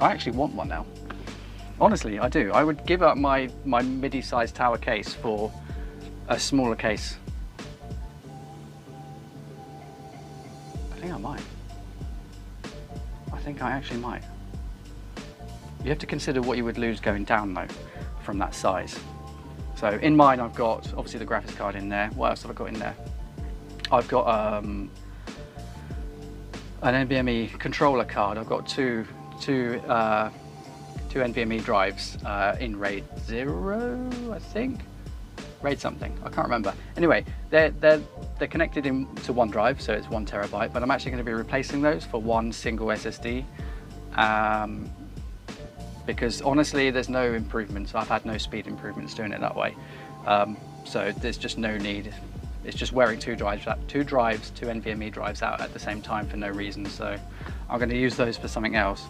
I actually want one now. Honestly, I do. I would give up my MIDI-sized tower case for a smaller case. I think I might. I think I actually might. You have to consider what you would lose going down though from that size. So in mine I've got obviously the graphics card in there. What else have I got in there? I've got an NVMe controller card. I've got two NVMe drives in RAID 0, I think. RAID something, I can't remember. Anyway, they're connected into one drive, so it's 1 terabyte, but I'm actually going to be replacing those for one single SSD. Because honestly, there's no improvements. I've had no speed improvements doing it that way. So there's just no need. It's just wearing two NVMe drives out at the same time for no reason. So I'm going to use those for something else.